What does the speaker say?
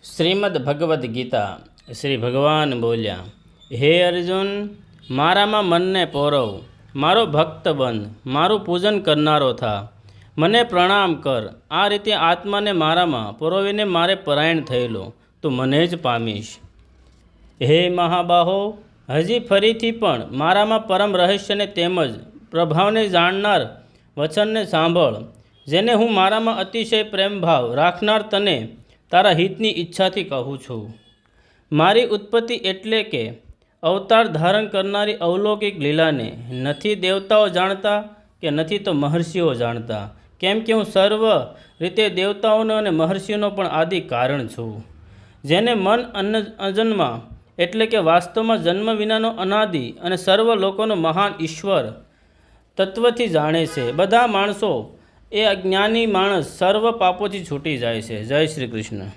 શ્રીમદ ભગવદ્ ગીતા શ્રી ભગવાન બોલ્યા, હે અર્જુન, મારામાં મનને પોરવ, મારો ભક્ત બન, મારું પૂજન કરનારો થા, મને પ્રણામ કર. આ રીતે આત્માને મારામાં પરોવીને મારે પરાયણ થયેલો તું મને જ પામીશ. હે મહાબાહો, હજી ફરીથી પણ મારામાં પરમ રહસ્યને તેમજ પ્રભાવને જાણનાર વચનને સાંભળ, જેને હું મારામાં અતિશય પ્રેમભાવ રાખનાર તને તારા હિતની ઈચ્છાથી કહું છું. મારી ઉત્પત્તિ એટલે કે અવતાર ધારણ કરનારી અવલૌકિક લીલાને નથી દેવતાઓ જાણતા કે નથી તો મહર્ષિઓ જાણતા, કેમ કે હું સર્વ રીતે દેવતાઓનો અને મહર્ષિઓનો પણ આદિ કારણ છું. જેને મન અજન્મા એટલે કે વાસ્તવમાં જન્મ વિનાનો અનાદિ અને સર્વ લોકોનો મહાન ઈશ્વર તત્વથી જાણે છે. બધા માણસો એ અજ્ઞાની માણસ સર્વ પાપોથી છૂટી જાય છે. જય શ્રી કૃષ્ણ.